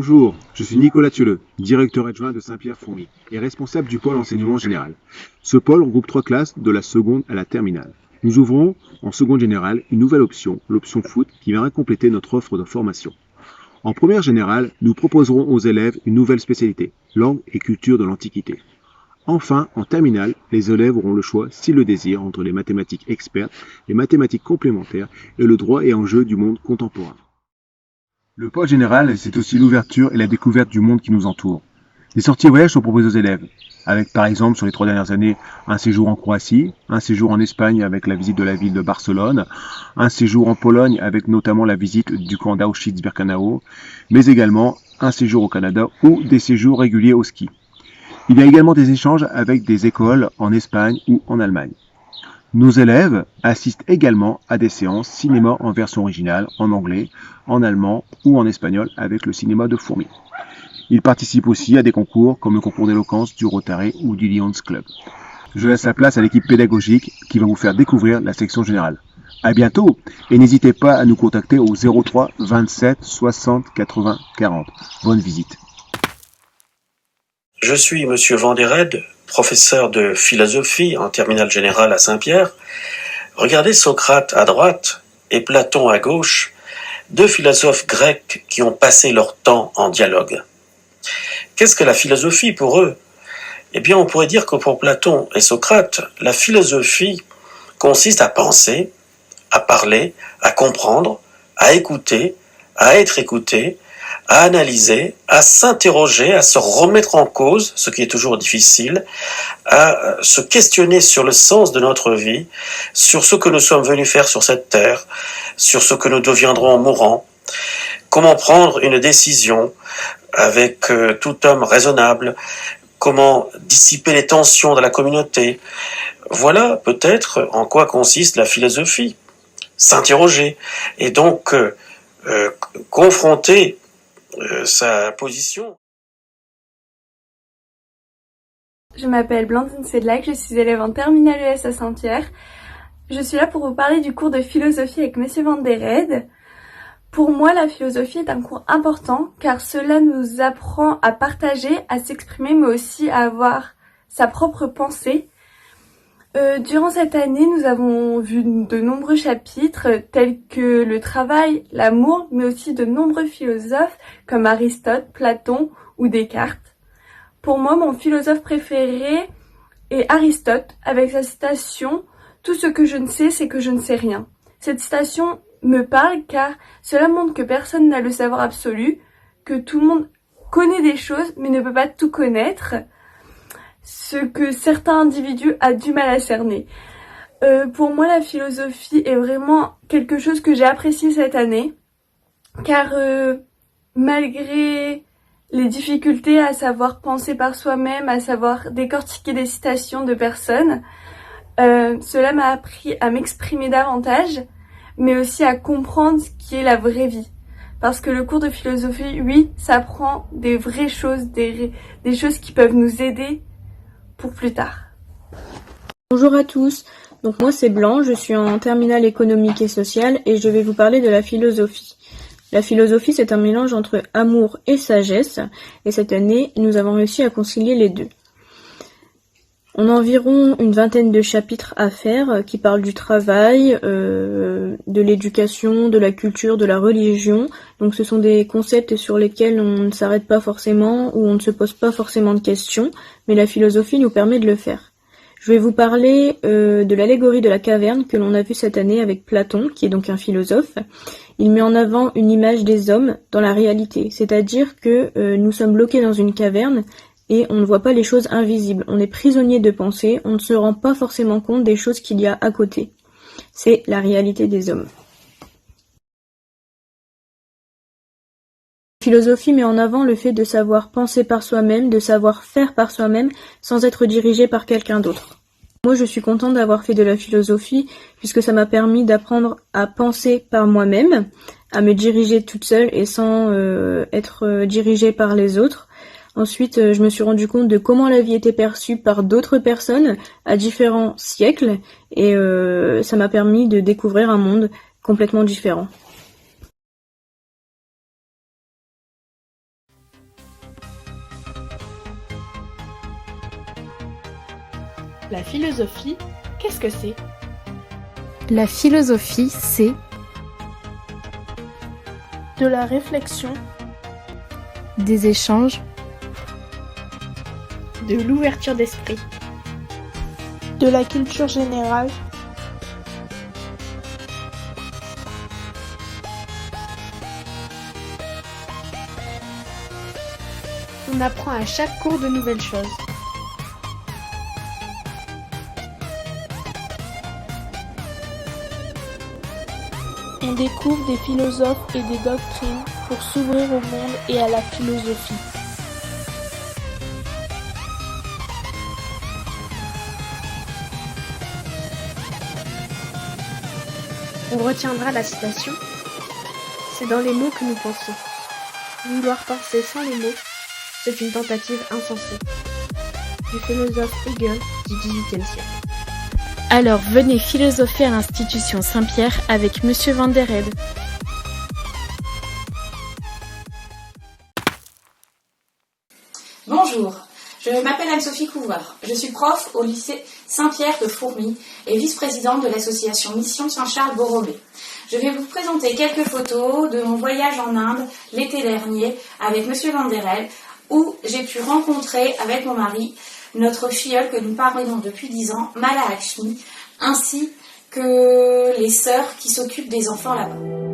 Bonjour, je suis Nicolas Thieleux, directeur adjoint de Saint-Pierre-Fourmy et responsable du pôle enseignement général. Ce pôle regroupe 3 classes de la seconde à la terminale. Nous ouvrons en seconde générale une nouvelle option, l'option foot, qui viendra compléter notre offre de formation. En première générale, nous proposerons aux élèves une nouvelle spécialité, langue et culture de l'Antiquité. Enfin, en terminale, les élèves auront le choix, s'ils le désirent, entre les mathématiques expertes, les mathématiques complémentaires et le droit et enjeux du monde contemporain. Le pôle général, c'est aussi l'ouverture et la découverte du monde qui nous entoure. Des sorties voyages sont proposées aux élèves, avec par exemple sur les 3 dernières années un séjour en Croatie, un séjour en Espagne avec la visite de la ville de Barcelone, un séjour en Pologne avec notamment la visite du camp d'Auschwitz-Birkenau, mais également un séjour au Canada ou des séjours réguliers au ski. Il y a également des échanges avec des écoles en Espagne ou en Allemagne. Nos élèves assistent également à des séances cinéma en version originale, en anglais, en allemand ou en espagnol avec le cinéma de Fourmi. Ils participent aussi à des concours comme le concours d'éloquence du Rotary ou du Lions Club. Je laisse la place à l'équipe pédagogique qui va vous faire découvrir la section générale. À bientôt et n'hésitez pas à nous contacter au 03 27 60 80 40. Bonne visite. Je suis Monsieur Vanderred, professeur de philosophie en terminale générale à Saint-Pierre. Regardez Socrate à droite et Platon à gauche, 2 philosophes grecs qui ont passé leur temps en dialogue. Qu'est-ce que la philosophie pour eux ? Eh bien, on pourrait dire que pour Platon et Socrate, la philosophie consiste à penser, à parler, à comprendre, à écouter, à être écouté, à analyser, à s'interroger, à se remettre en cause, ce qui est toujours difficile, à se questionner sur le sens de notre vie, sur ce que nous sommes venus faire sur cette terre, sur ce que nous deviendrons en mourant, comment prendre une décision avec tout homme raisonnable, comment dissiper les tensions de la communauté. Voilà peut-être en quoi consiste la philosophie. S'interroger et donc confronter sa position. Je m'appelle Blandine Sedlac, je suis élève en terminale ES à Saint-Pierre. Je suis là pour vous parler du cours de philosophie avec Monsieur Vanderred. Pour moi, la philosophie est un cours important car cela nous apprend à partager, à s'exprimer, mais aussi à avoir sa propre pensée. Durant cette année, nous avons vu de nombreux chapitres tels que le travail, l'amour, mais aussi de nombreux philosophes comme Aristote, Platon ou Descartes. Pour moi, mon philosophe préféré est Aristote avec sa citation « Tout ce que je ne sais, c'est que je ne sais rien ». Cette citation me parle car cela montre que personne n'a le savoir absolu, que tout le monde connaît des choses mais ne peut pas tout connaître, ce que certains individus ont du mal à cerner. Pour moi, la philosophie est vraiment quelque chose que j'ai apprécié cette année, car malgré les difficultés à savoir penser par soi-même, à savoir décortiquer des citations de personnes, cela m'a appris à m'exprimer davantage, mais aussi à comprendre ce qui est la vraie vie. Parce que le cours de philosophie, oui, ça apprend des vraies choses, des choses qui peuvent nous aider pour plus tard. Bonjour à tous, donc moi c'est Blanc, je suis en terminale économique et sociale et je vais vous parler de la philosophie. La philosophie c'est un mélange entre amour et sagesse et cette année nous avons réussi à concilier les deux. On a environ une 20aine de chapitres à faire qui parlent du travail, de l'éducation, de la culture, de la religion. Donc ce sont des concepts sur lesquels on ne s'arrête pas forcément ou on ne se pose pas forcément de questions, mais la philosophie nous permet de le faire. Je vais vous parler de l'allégorie de la caverne que l'on a vue cette année avec Platon, qui est donc un philosophe. Il met en avant une image des hommes dans la réalité, c'est-à-dire que nous sommes bloqués dans une caverne et on ne voit pas les choses invisibles. On est prisonnier de pensée, on ne se rend pas forcément compte des choses qu'il y a à côté. C'est la réalité des hommes. La philosophie met en avant le fait de savoir penser par soi-même, de savoir faire par soi-même, sans être dirigé par quelqu'un d'autre. Moi, je suis contente d'avoir fait de la philosophie, puisque ça m'a permis d'apprendre à penser par moi-même, à me diriger toute seule et sans être dirigée par les autres. Ensuite, je me suis rendu compte de comment la vie était perçue par d'autres personnes à différents siècles, et ça m'a permis de découvrir un monde complètement différent. La philosophie, qu'est-ce que c'est? La philosophie, c'est De la réflexion, des échanges, de l'ouverture d'esprit, de la culture générale, on apprend à chaque cours de nouvelles choses. On découvre des philosophes et des doctrines pour s'ouvrir au monde et à la philosophie. On retiendra la citation. C'est dans les mots que nous pensons. Vouloir penser sans les mots, c'est une tentative insensée. Du philosophe Hegel du XVIIIe siècle. Alors venez philosopher à l'institution Saint-Pierre avec Monsieur Van der Heide. Bonjour, je m'appelle Anne-Sophie Couvreur. Je suis prof au lycée Saint-Pierre de Fourmies et vice-présidente de l'association Mission Saint-Charles-Borromée. Je vais vous présenter quelques photos de mon voyage en Inde l'été dernier avec Monsieur Van der Heide, où j'ai pu rencontrer avec mon mari notre filleule que nous parrainons depuis 10 ans, Mala Lakshmi, ainsi que les sœurs qui s'occupent des enfants là-bas.